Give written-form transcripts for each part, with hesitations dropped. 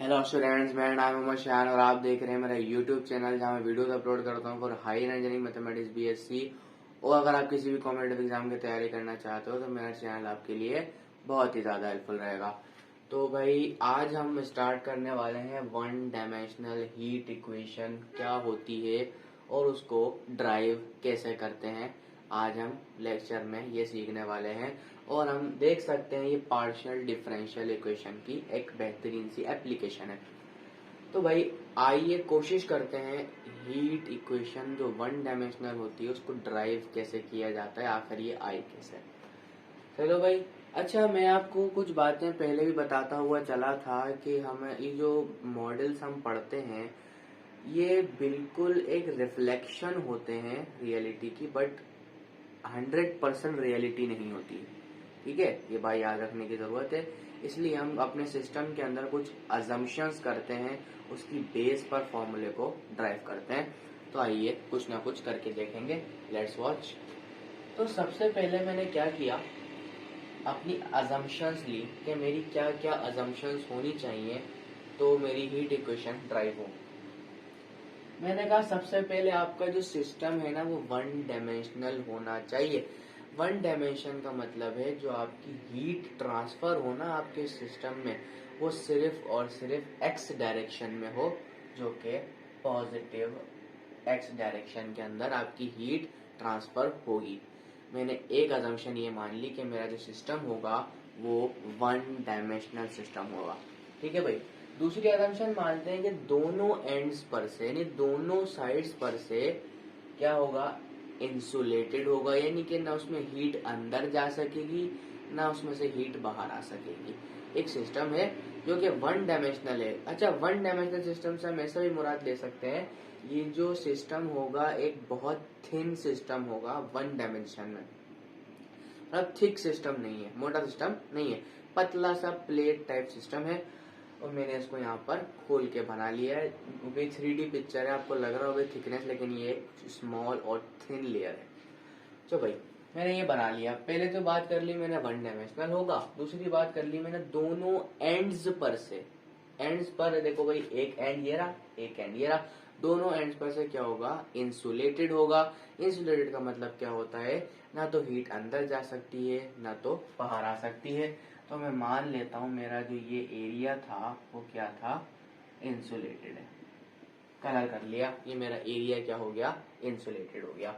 Hello students, मेरा नाम है मोहम्मद शान और आप देख रहे हैं मेरा यूट्यूब चैनल जहां मैं वीडियोस अपलोड करता हूं for higher engineering mathematics BSc. और अगर आप किसी भी कॉम्पिटेटिव एग्जाम की तैयारी करना चाहते हो तो मेरा चैनल आपके लिए बहुत ही ज्यादा हेल्पफुल रहेगा। तो भाई आज हम स्टार्ट करने वाले हैं वन डायमेंशनल हीट इक्वेशन क्या होती है और उसको ड्राइव कैसे करते हैं। आज हम लेक्चर में ये सीखने वाले हैं और हम देख सकते हैं ये पार्शियल डिफरेंशियल इक्वेशन की एक बेहतरीन सी एप्लीकेशन है। तो भाई आइए कोशिश करते हैं हीट इक्वेशन जो वन डायमेंशनल होती है उसको ड्राइव कैसे किया जाता है, आखिर ये आई कैसे। चलो भाई, अच्छा मैं आपको कुछ बातें पहले भी बताता हुआ चला था कि हमें ये जो मॉडल्स हम पढ़ते हैं ये बिल्कुल एक रिफ्लेक्शन होते हैं रियलिटी की, बट 100% रियलिटी नहीं होती। ठीक है, ये बात याद रखने की जरूरत है। इसलिए हम अपने सिस्टम के अंदर कुछ अजम्पशंस करते हैं, उसकी बेस पर फॉर्मूले को ड्राइव करते हैं। तो आइए कुछ ना कुछ करके देखेंगे, लेट्स वॉच। तो सबसे पहले मैंने क्या किया, अपनी अजम्पशंस ली कि मेरी क्या क्या अजम्पशंस होनी चाहिए तो मेरी हीट इक्वेशन ड्राइव हो। मैंने कहा सबसे पहले आपका जो सिस्टम है ना वो वन डायमेंशनल होना चाहिए। वन डायमेंशन का मतलब है जो आपकी हीट ट्रांसफर होना आपके सिस्टम में वो सिर्फ और सिर्फ एक्स डायरेक्शन में हो, जो कि पॉजिटिव एक्स डायरेक्शन के अंदर आपकी हीट ट्रांसफर होगी। मैंने एक अजम्पशन ये मान ली कि मेरा जो सिस्टम होगा वो वन डायमेंशनल सिस्टम होगा। ठीक है भाई। दूसरी अजम्पशन मानते हैं कि दोनों एंड्स पर से यानी दोनों साइड्स पर से क्या होगा, इंसुलेटेड होगा, यानी कि ना उसमें हीट अंदर जा सकेगी ना उसमें से हीट बाहर आ सकेगी। एक सिस्टम है जो कि वन डायमेंशनल है। अच्छा, वन डायमेंशनल सिस्टम से हम ऐसा भी मुराद ले सकते हैं ये जो सिस्टम होगा एक बहुत थिन सिस्टम होगा वन डायमेंशन में। अब थिक सिस्टम नहीं है, मोटा सिस्टम नहीं है, पतला सा प्लेट टाइप सिस्टम है। और मैंने इसको यहाँ पर खोल के बना लिया है क्योंकि 3D पिक्चर है, आपको लग रहा होगा थिकनेस, लेकिन ये एक स्मॉल और थिन लेयर है। तो भाई मैंने ये बना लिया। पहले तो बात कर ली मैंने वन डायमेंशनल होगा, दूसरी बात कर ली मैंने दोनों एंड्स पर से। एंड्स पर देखो भाई, एक एंड ये रहा, एक एंड ये रहा, दोनों एंड्स पर से क्या होगा, इंसुलेटेड होगा। इंसुलेटेड का मतलब क्या होता है, ना तो हीट अंदर जा सकती है ना तो बाहर आ सकती है। तो मैं मान लेता हूं मेरा जो ये एरिया था वो क्या था, इंसुलेटेड है। कलर कर लिया, ये मेरा एरिया क्या हो गया, इंसुलेटेड हो गया।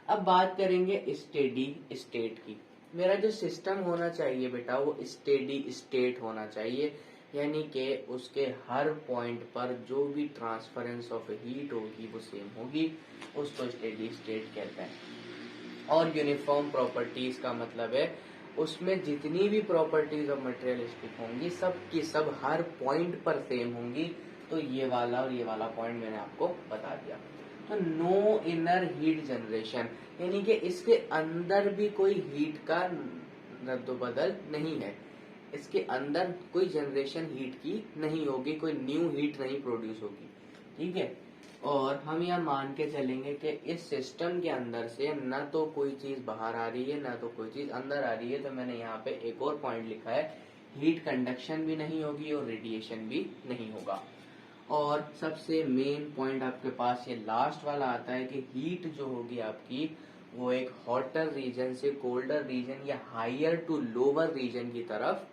अब बात करेंगे स्टेडी स्टेट की। मेरा जो सिस्टम होना चाहिए बेटा वो स्टेडी स्टेट होना चाहिए, यानी कि उसके हर पॉइंट पर जो भी ट्रांसफरेंस ऑफ हीट होगी वो सेम होगी, उसको स्टेडी स्टेट कहते हैं। और यूनिफॉर्म प्रॉपर्टीज का मतलब है उसमें जितनी भी प्रॉपर्टीज ऑफ मटेरियलिस्टिक होंगी सब की सब हर पॉइंट पर सेम होंगी। तो ये वाला और ये वाला पॉइंट मैंने आपको बता दिया। तो नो इनर हीट जनरेशन, यानी कि इसके अंदर भी कोई हीट का रद्दोबदल नहीं है, इसके अंदर कोई जनरेशन हीट की नहीं होगी, कोई न्यू हीट नहीं प्रोड्यूस होगी। ठीक है। और हम यह मान के चलेंगे कि इस सिस्टम के अंदर से ना तो कोई चीज बाहर आ रही है ना तो कोई चीज अंदर आ रही है। तो मैंने यहाँ पे एक और पॉइंट लिखा है, हीट कंडक्शन भी नहीं होगी और रेडिएशन भी नहीं होगा। और सबसे मेन पॉइंट आपके पास ये लास्ट वाला आता है कि हीट जो होगी आपकी वो एक हॉटर रीजन से कोल्डर रीजन या हायर टू लोअर रीजन की तरफ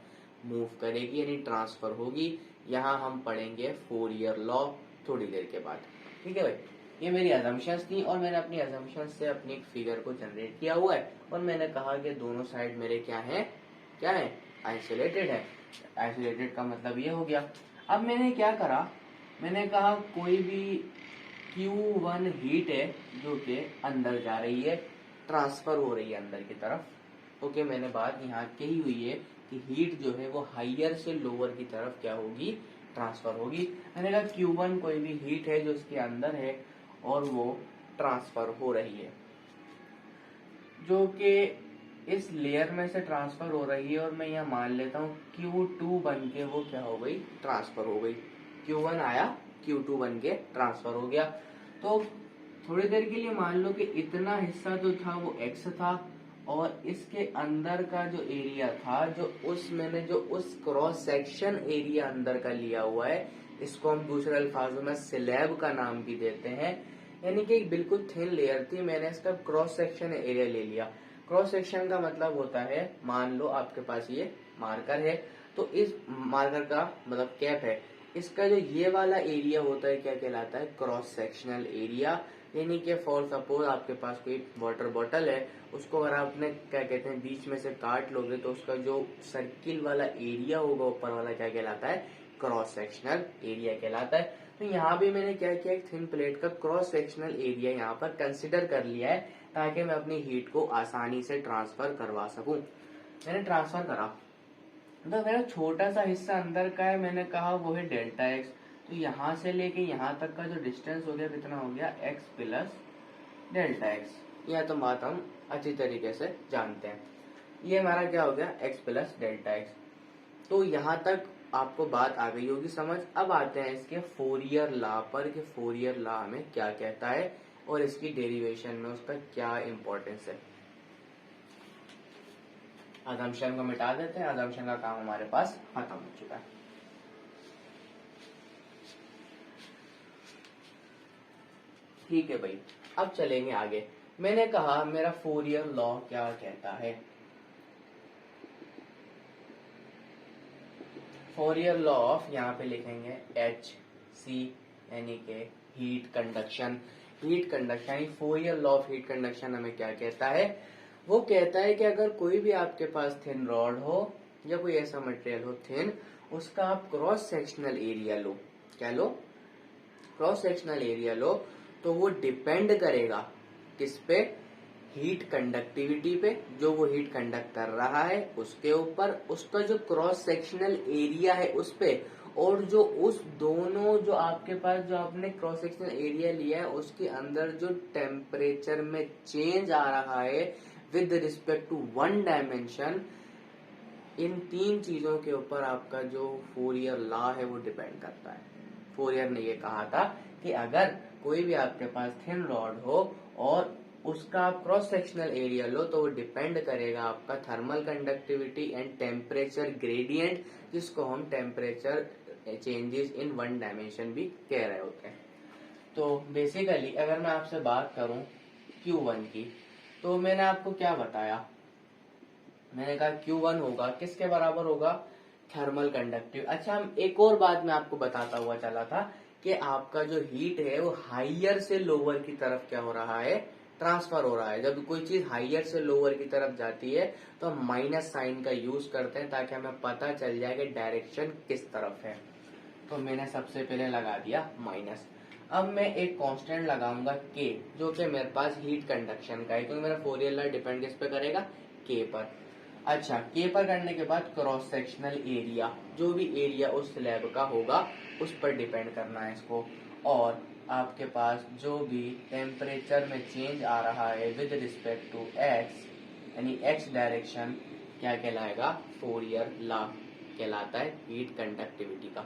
मूव करेगी, यानी ट्रांसफर होगी। यहाँ हम पढ़ेंगे फोरियर लॉ थोड़ी देर के बाद। ठीक है भाई, ये मेरी अजम्पशंस थी और मैंने अपनी अजम्पशंस से अपनी एक फिगर को जनरेट किया हुआ है और मैंने कहा कि दोनों साइड मेरे क्या है, आइसोलेटेड है। आइसोलेटेड का मतलब ये हो गया। अब मैंने क्या करा, मैंने कहा कोई भी Q1 हीट है जो कि अंदर जा रही है, ट्रांसफर हो रही है अंदर की तरफ। ओके, मैंने बात यहाँ कही हुई है कि हीट जो है वो हायर से लोअर की तरफ क्या होगी, ट्रांसफर होगी। मैंने कहा Q1 कोई भी हीट है जो इसके अंदर है और वो ट्रांसफर हो रही है, जो कि इस लेयर में से ट्रांसफर हो रही है। और मैं यहाँ मान लेता हूँ Q2 बन के वो क्या हो गई, ट्रांसफर हो गई। Q1 आया, Q2 बन के ट्रांसफर हो गया। तो थोड़ी देर के लिए मान लो कि इतना हिस्सा जो था वो x था और इसके अंदर का जो एरिया था, जो उस क्रॉस सेक्शन एरिया अंदर का लिया हुआ है, इसको हम दूसरे अल्फाजों में स्लैब का नाम भी देते हैं। यानी कि एक बिल्कुल थिन लेयर थी, मैंने इसका क्रॉस सेक्शन एरिया ले लिया। क्रॉस सेक्शन का मतलब होता है, मान लो आपके पास ये मार्कर है, तो इस मार्कर का मतलब कैप है, इसका जो ये वाला एरिया होता है क्या कहलाता है, क्रॉस सेक्शनल एरिया। यानी कि फॉर सपोज आपके पास कोई वाटर बॉटल है, उसको अगर आपने क्या कहते हैं बीच में से काट लोगे, तो उसका जो सर्किल वाला एरिया होगा ऊपर वाला, क्या कहलाता है, क्रॉस सेक्शनल एरिया कहलाता है। तो यहाँ भी मैंने क्या किया, एक थिन प्लेट का क्रॉस सेक्शनल एरिया यहाँ पर कंसिडर कर लिया है, ताकि मैं अपनी हीट को आसानी से ट्रांसफर करवा सकूं। मैंने ट्रांसफर करा, तो मेरा छोटा सा हिस्सा अंदर का है, मैंने कहा वो है डेल्टा एक्स। तो यहाँ से लेके यहाँ तक का जो डिस्टेंस हो गया, कितना हो गया, एक्स प्लस डेल्टा एक्स। यह तो बात हम अच्छी तरीके से जानते हैं। ये हमारा क्या हो गया, एक्स प्लस डेल्टा एक्स। तो यहाँ तक आपको बात आ गई होगी समझ। अब आते हैं इसके फोरियर लॉ पर, कि फोरियर लॉ हमें क्या कहता है और इसकी डेरिवेशन में उसका क्या इंपॉर्टेंस है। अजम्पशन को मिटा देते हैं, अजम्पशन का काम हमारे पास खत्म हो चुका है। ठीक है भाई, अब चलेंगे आगे। मैंने कहा मेरा फोरियर लॉ क्या कहता है। फोरियर लॉ ऑफ, यहाँ पे लिखेंगे एच सी, यानी के हीट कंडक्शन। हीट कंडक्शन यानी Fourier law of heat conduction हमें क्या कहता है, वो कहता है कि अगर कोई भी आपके पास थिन रॉड हो या कोई ऐसा मटेरियल हो थिन, उसका आप क्रॉस सेक्शनल एरिया लो, क्या लो, क्रॉस सेक्शनल एरिया लो, तो वो डिपेंड करेगा किस पे, हीट कंडक्टिविटी पे, जो वो हीट कंडक्ट कर रहा है उसके ऊपर, उसका जो क्रॉस सेक्शनल एरिया है उस पे, और जो उस दोनों जो आपके पास जो आपने क्रॉस सेक्शनल एरिया लिया है उसके अंदर जो टेम्परेचर में चेंज आ रहा है with respect to one dimension, इन तीन चीजों के ऊपर आपका जो फोरियर लॉ है वो डिपेंड करता है। फोरियर ने ये कहा था कि अगर कोई भी आपके पास थिन रॉड हो और उसका आप क्रॉस सेक्शनल एरिया लो, तो वो डिपेंड करेगा आपका thermal conductivity and temperature gradient, जिसको हम temperature changes in one dimension भी कह रहे होते हैं। तो बेसिकली अगर मैं आपसे बात करूं Q1 की, तो मैंने आपको क्या बताया, मैंने कहा Q1 होगा किसके बराबर होगा, थर्मल कंडक्टिव। अच्छा, हम एक और बात मैं आपको बताता हुआ चला था कि आपका जो हीट है वो हाइयर से लोअर की तरफ क्या हो रहा है, ट्रांसफर हो रहा है। जब कोई चीज हाइयर से लोअर की तरफ जाती है तो हम माइनस साइन का यूज करते हैं, ताकि हमें पता चल जाए कि डायरेक्शन किस तरफ है। तो मैंने सबसे पहले लगा दिया माइनस। अब मैं एक कांस्टेंट लगाऊंगा के, जो कि मेरे पास हीट कंडक्शन का है, क्योंकि मेरा फोरियर लॉ डिपेंड किस पे करेगा, के पर। अच्छा, के पर करने के बाद क्रॉस सेक्शनल एरिया, जो भी एरिया उस स्लैब का होगा उस पर डिपेंड करना है इसको। और आपके पास जो भी टेम्परेचर में चेंज आ रहा है विद रिस्पेक्ट टू एक्स, यानी एक्स डायरेक्शन, क्या कहलाएगा, फोरियर लॉ कहलाता है हीट कंडक्टिविटी का।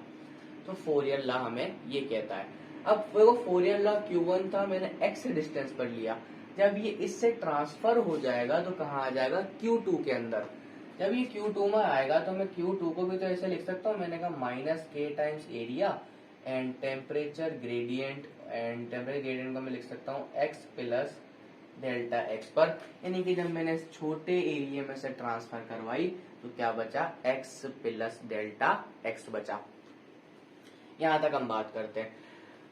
तो फोरियर लॉ हमें ये कहता है। अब वो फोरियर लॉ Q1 था, मैंने x डिस्टेंस पर लिया, जब ये इससे ट्रांसफर हो जाएगा तो कहाँ आ जाएगा, Q2 के अंदर। जब ये Q2 में आएगा तो मैं Q2 को भी तो ऐसे लिख सकता हूँ, मैंने कहा माइनस के times area and temperature gradient, and temperature gradient को मैं लिख सकता हूँ x प्लस डेल्टा एक्स पर। यानी कि जब मैंने इस छोटे एरिया में से ट्रांसफर करवाई तो क्या बचा, x प्लस डेल्टा एक्स बचा। यहां तक हम बात करते हैं।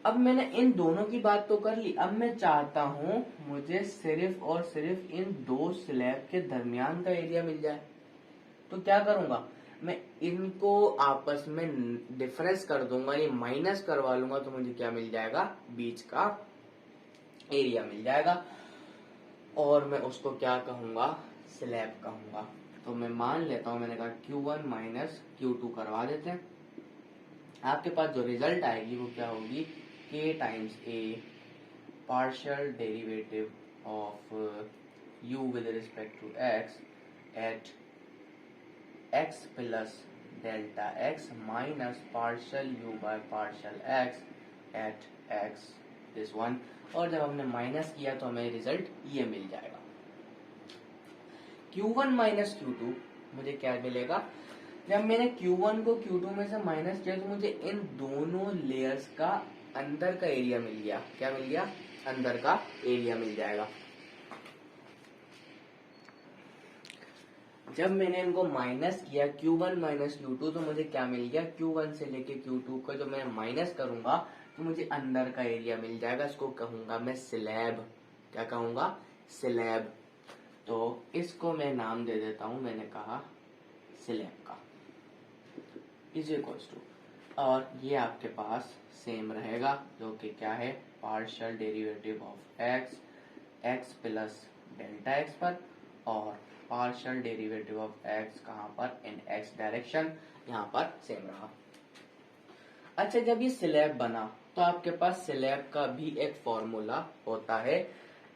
अब मैंने इन दोनों की बात तो कर ली, अब मैं चाहता हूं मुझे सिर्फ और सिर्फ इन दो स्लैब के दरमियान का एरिया मिल जाए। तो क्या करूंगा, मैं इनको आपस में डिफरेंस कर दूंगा, ये माइनस करवा लूंगा, तो मुझे क्या मिल जाएगा, बीच का एरिया मिल जाएगा। और मैं उसको क्या कहूंगा, स्लैब कहूंगा। तो मैं मान लेता हूं, मैंने कहा Q1 माइनस Q2 करवा देते हैं। आपके पास जो रिजल्ट आएगी वो क्या होगी, k times a partial derivative of u with respect to x at x plus delta x minus partial u by partial x at x this one. और जब हमने माइनस किया तो हमें रिजल्ट ये मिल जाएगा। Q1 माइनस Q2 मुझे क्या मिलेगा, जब मैंने Q1 को Q2 में से माइनस किया तो मुझे इन दोनों लेयर्स का अंदर का एरिया मिल गया। क्या मिल गया? अंदर का एरिया मिल जाएगा। जब मैंने इनको माइनस किया Q1 माइनस Q2 तो मुझे क्या मिल गया, Q1 से लेके Q2 को जो मैं माइनस करूंगा तो मुझे अंदर का एरिया मिल जाएगा। इसको कहूंगा मैं स्लैब। क्या कहूंगा? स्लैब। तो इसको मैं नाम दे देता हूं, मैंने कहा स्लैब का इज इक्वल्स टू, और ये आपके पास सेम रहेगा जो कि क्या है, partial derivative of x, x plus delta x पर, और पार्शियल डेरिवेटिव ऑफ एक्स कहां पर, इन एक्स डायरेक्शन, यहां पर सेम रहा। अच्छा, जब ये स्लैब बना तो आपके पास स्लैब का भी एक फॉर्मूला होता है।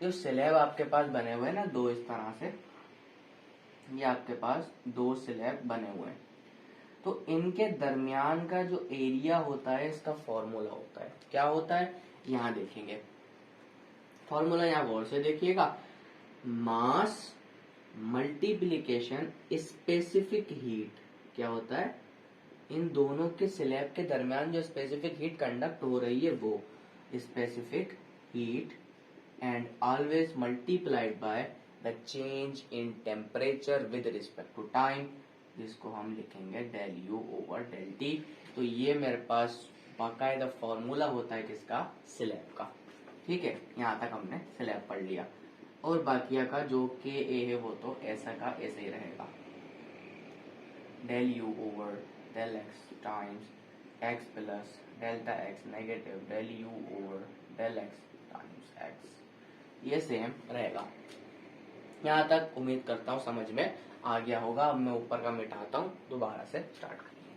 जो स्लैब आपके पास बने हुए हैं ना दो, इस तरह से ये आपके पास दो स्लैब बने हुए हैं, तो इनके दरमियान का जो एरिया होता है इसका फॉर्मूला होता है। क्या होता है? यहां देखेंगे फॉर्मूला, यहां गौर से देखिएगा, मास मल्टीप्लीकेशन स्पेसिफिक हीट। क्या होता है? इन दोनों के स्लैब के दरमियान जो स्पेसिफिक हीट कंडक्ट हो रही है वो specific heat, and always multiplied by the change in temperature with respect to time, जिसको हम लिखेंगे del u over del t. तो ये मेरे पास बाकायदा फॉर्मूला होता है किसका? स्लैब का। ठीक है, यहां तक हमने स्लैब पढ़ लिया, और बाकिया का जो के ए है वो तो ऐसा का ऐसे ही रहेगा, del u over del x times x plus delta x negative del u over del x times x, ये सेम रहेगा। यहां तक उम्मीद करता हूं समझ में आ गया होगा। अब मैं ऊपर का मिटाता हूं, दोबारा से स्टार्ट करेंगे।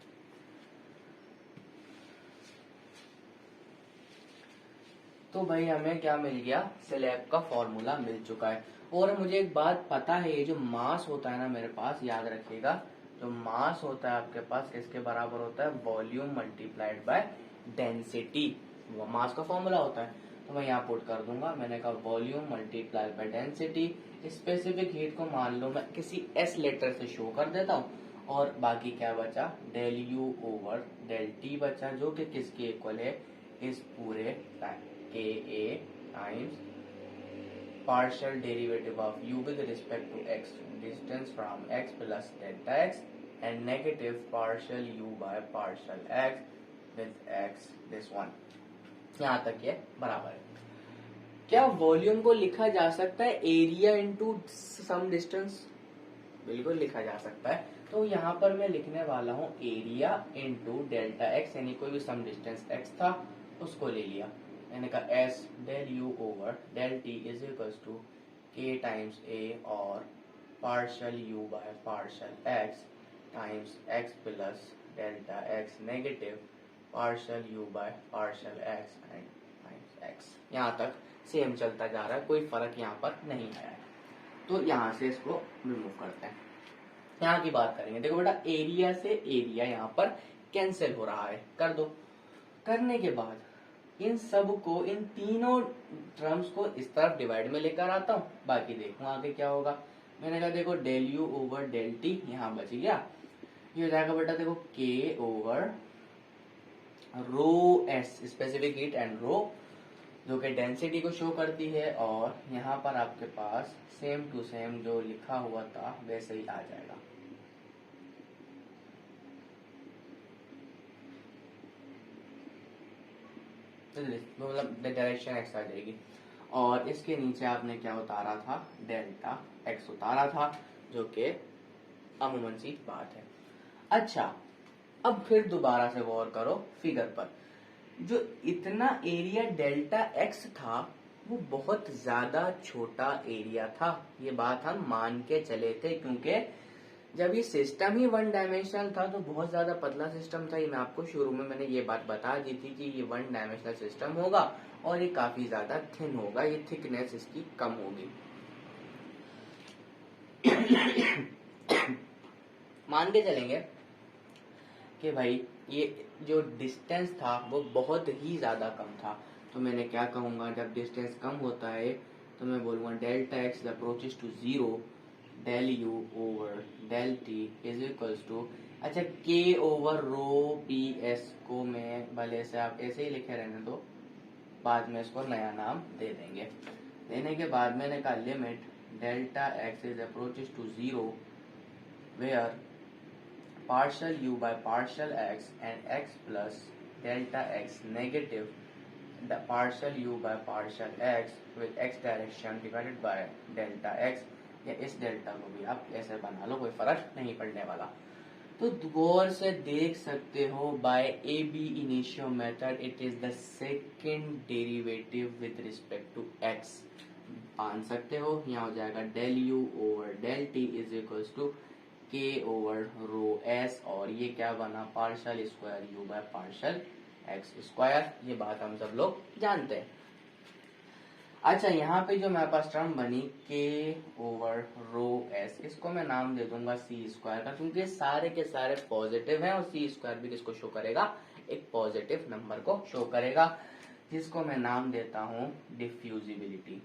तो भाई हमें क्या मिल गया, स्लैब का फॉर्मूला मिल चुका है। और मुझे एक बात पता है, ये जो मास होता है ना मेरे पास, याद रखिएगा, जो मास होता है आपके पास इसके बराबर होता है वॉल्यूम मल्टीप्लाइड बाय डेंसिटी। वो मास का फॉर्मूला होता है, तो मैं यहाँ पुट कर दूंगा। मैंने कहा volume multiplied by density. Specific heat को मान लो मैं किसी एस लेटर से शो कर देता हूँ, और बाकी क्या बचा, del u over del t बचा, जो कि किसके इक्वल है, इस पूरे के a times partial derivative of u with respect to x distance from x plus delta x and negative partial u by partial x with x this one। यहां तक ये बराबर है। क्या वॉल्यूम को लिखा जा सकता है एरिया इंटू सम डिस्टेंस? बिल्कुल लिखा जा सकता है। तो यहाँ पर मैं लिखने वाला हूँ एरिया इंटू डेल्टा एक्स, यानी कोई भी सम डिस्टेंस एक्स था उसको ले लिया। मैंने कहा as del u over del t is equals to k times a और partial u by partial x times x plus delta x negative partial u by partial x and times x. यहाँ तक same चलता जा रहा है, कोई फर्क यहाँ पर नहीं आया है। तो यहाँ से इसको रिमूव करते हैं, यहाँ की बात करेंगे। देखो बेटा, एरिया से एरिया यहाँ पर कैंसिल हो रहा है, कर दो। करने के बाद इन सब को, इन तीनों टर्म्स को इस तरफ डिवाइड में लेकर आता हूँ, बाकी देखूं आगे क्या होगा। मैंने कहा देखो del u over del t यहाँ बच गया, ये हो जाएगा बेटा देखो k over rho s specific heat and rho, जो कि डेंसिटी को शो करती है, और यहाँ पर आपके पास सेम टू सेम जो लिखा हुआ था वैसे ही आ जाएगा। मतलब डायरेक्शन एक्स आ जाएगी, और इसके नीचे आपने क्या उतारा था, डेल्टा एक्स उतारा था, जो कि अमूमन सी बात है। अच्छा, अब फिर दोबारा से गौर करो फिगर पर, जो इतना एरिया डेल्टा एक्स था वो बहुत ज्यादा छोटा एरिया था। ये बात हम मान के चले थे, क्योंकि जब ये सिस्टम ही वन डायमेंशनल था तो बहुत ज्यादा पतला सिस्टम था। ये मैं आपको शुरू में मैंने ये बात बता दी थी कि ये वन डायमेंशनल सिस्टम होगा और ये काफी ज्यादा थिन होगा, ये थिकनेस इसकी कम होगी। मान के चलेंगे कि भाई ये जो डिस्टेंस था वो बहुत ही ज्यादा कम था, तो मैंने क्या कहूंगा, जब डिस्टेंस कम होता है तो मैं बोलूंगा delta x approaches to zero, del u over del t is equals to, अच्छा के ओवर रो पी एस को मैं भले से आप ऐसे ही लिखे रहने दो, बाद में इसको नया नाम दे देंगे। देने के बाद मैंने कहा limit delta x is approaches to zero where partial u by partial x and x plus delta x negative the partial u by partial x with x direction divided by delta x, या इस delta को भी आप ऐसे बना लो, कोई फर्क नहीं पड़ने वाला। तो गौर से देख सकते हो by a b initio method it is the second derivative with respect to x. मान सकते हो यहाँ हो जाएगा del u over del t is equals to k over rho s, और ये क्या बना partial square u by partial x square. ये बात हम सब लोग जानते हैं। अच्छा यहाँ पे जो मेरे पास टर्म बनी के ओवर रो एस, इसको मैं नाम दे दूंगा सी स्क्वायर का, क्योंकि सारे के सारे पॉजिटिव हैं और सी स्क्वायर भी किसको शो करेगा, एक पॉजिटिव नंबर को शो करेगा, जिसको मैं नाम देता हूं डिफ्यूजिबिलिटी।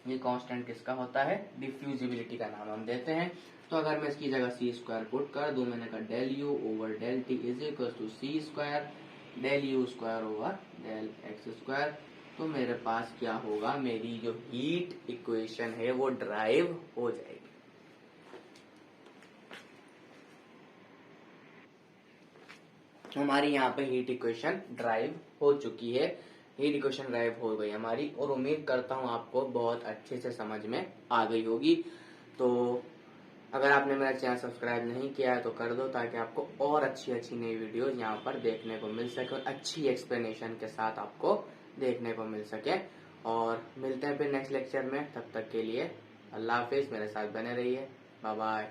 ये कांस्टेंट किसका होता है, डिफ्यूजिबिलिटी का नाम हम देते हैं। तो अगर मैं इसकी जगह सी स्क्वायर पुट कर दूं, मैंने कहा del u over del t is equal to c square del u square over del x square, तो मेरे पास क्या होगा, मेरी जो हीट इक्वेशन है वो ड्राइव हो जाएगी। हमारी यहाँ पे हीट इक्वेशन ड्राइव हो चुकी है, हीट इक्वेशन ड्राइव हो गई हमारी, और उम्मीद करता हूँ आपको बहुत अच्छे से समझ में आ गई होगी। तो अगर आपने मेरा चैनल सब्सक्राइब नहीं किया है तो कर दो, ताकि आपको और अच्छी अच्छी नई वीडियोस यहाँ पर देखने को मिल सके और अच्छी एक्सप्लेनेशन के साथ आपको देखने को मिल सके। और मिलते हैं फिर नेक्स्ट लेक्चर में, तब तक के लिए अल्लाह हाफिज, मेरे साथ बने रहिए, बाय बाय।